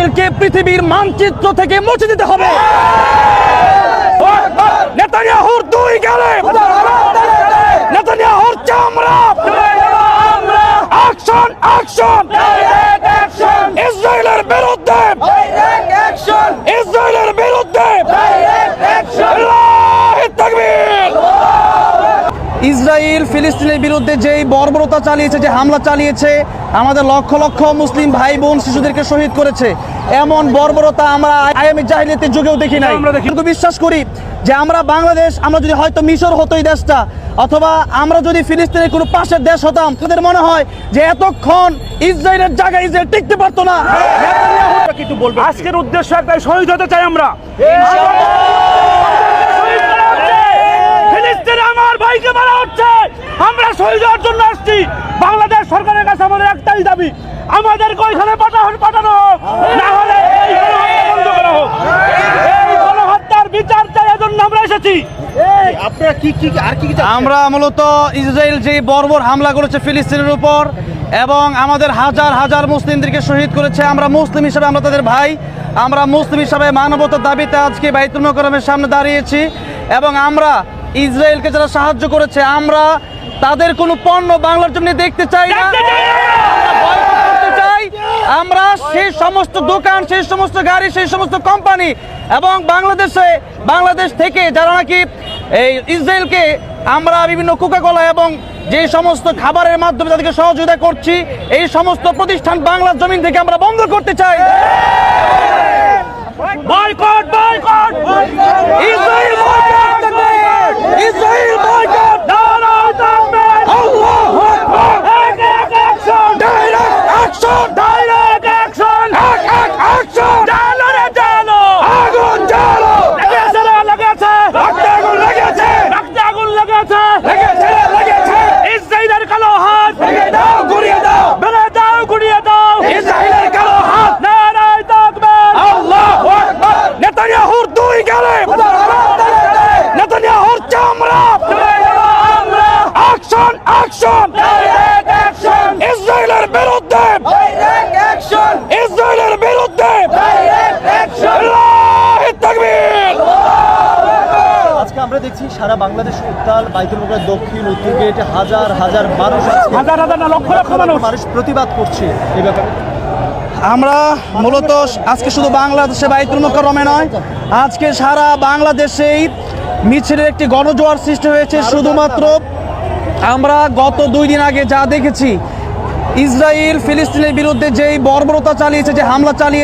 ইসরায়েলকে পৃথিবীর মানচিত্র থেকে মুছে দিতে হবে। নেতানিয়াহুর দুই গালে, নেতানিয়াহুর চামড়া, অ্যাকশন অ্যাকশন, ইসরায়েলের বিরুদ্ধে, ইসরায়েলের বিরুদ্ধে আল্লাহু তাকবীর। ইসরায়েল ফিলিস্তিনের বিরুদ্ধে যেই বর্বরতা চালিয়েছে, যে হামলা চালিয়েছে, আমাদের লক্ষ লক্ষ মুসলিম ভাই বোন শিশুদেরকে শহীদ করেছে, এমন বর্বরতা আমরা আয়ামে জাহিলিয়াতের যুগেও দেখি নাই। কিন্তু বিশ্বাস করি যে আমরা বাংলাদেশ, আমরা যদি হয়তো মিশর হতো এই দেশটা, অথবা আমরা যদি ফিলিস্তিনের কোনো পাশের দেশ হতাম, তাদের মনে হয় যে এতক্ষণ ইসরায়েলের জায়গায় ইসরায়েল টিকতে পারতো না। আজকের উদ্দেশ্য একটাই, শহীদ হতে চাই আমরা। ফিলিস্তিনে আমার ভাইকে মারা হচ্ছে, আমরা শহীদ হওয়ার জন্য আসছি। বাংলাদেশ সরকারের কাছে আমাদের একটাই দাবি, আমাদেরকে ওইখানে পাঠানো হোক, না হলে এই গণহত্যা বন্ধ করা হোক। এই গণহত্যার বিচার চাই, এজন্য আমরা এসেছি। আপনারা কি আর কি আমরা মূলত ইসরায়েল যে বর্বর হামলা করেছে ফিলিস্তিনের উপর, এবং আমাদের হাজার হাজার মুসলিমদেরকে শহীদ করেছে, আমরা মুসলিম হিসাবে, আমরা তাদের ভাই, আমরা মুসলিম হিসাবে মানবতার দাবিতে আজকে বাইতুল মোকাররমের সামনে দাঁড়িয়েছি। এবং আমরা ইসরায়েলকে যারা সাহায্য করেছে, আমরা তাদের কোনো পণ্য বাংলার জন্য দেখতে চাই না, বয়কট করতে চাই। আমরা সেই সমস্ত দোকান, সেই সমস্ত গাড়ি, সেই সমস্ত কোম্পানি এবং বাংলাদেশ থেকে যারা নাকি এই ইসরায়েলকে আমরা বিভিন্ন কোকাকোলা এবং যে সমস্ত খাবারের মাধ্যমে তাদেরকে সহযোগিতা করছি, এই সমস্ত প্রতিষ্ঠান বাংলার জমিন থেকে আমরা বন্ধ করতে চাই। Boycott, boycott, Israel boycott, Israel boycott, নারায়ে তাকবীর, আল্লাহু আকবার, action, direct action, direct action, action, জানো রে জানো, আগুন জ্বালো, লেগেছে রে লেগেছে, রক্তে আগুন লেগেছে, রক্তে আগুন লেগেছে, লেগেছে, ইসরায়েলের কালো হাত ভেঙে দাও, গুড়িয়ে দাও, মেরে দাও, গুড়িয়ে দাও, ইসরায়েলের কালো হাত, নারায়ে তাকবীর, আল্লাহু আকবার। নেতানিয়াহুর দুই গালে, নেতানিয়াহুর চামড়া, অ্যাকশন অ্যাকশন, ইসরায়েলের বিরুদ্ধে, ইসরায়েলের বিরুদ্ধে আল্লাহু তাকবীর। আজকে আমরা দেখছি সারা বাংলাদেশ উত্তাল, বাইতুল মোকাররম দক্ষিণ উত্তর গেটে হাজার হাজার মানুষ, হাজার হাজার না, লক্ষ লক্ষ মানুষ প্রতিবাদ করছে এই ব্যাপারে। আমরা মূলত আজকে শুধু বাংলাদেশে বাইতুল মোকাররমে নয়, আজকে সারা বাংলাদেশেই মিছিলের একটি গণজোয়ার সৃষ্টি হয়েছে। শুধুমাত্র আমরা গত 2 দিন আগে যা দেখেছি, ইসরায়েল ফিলিস্তিনের বিরুদ্ধে যেই বর্বরতা চালিয়েছে, যে হামলা চালিয়ে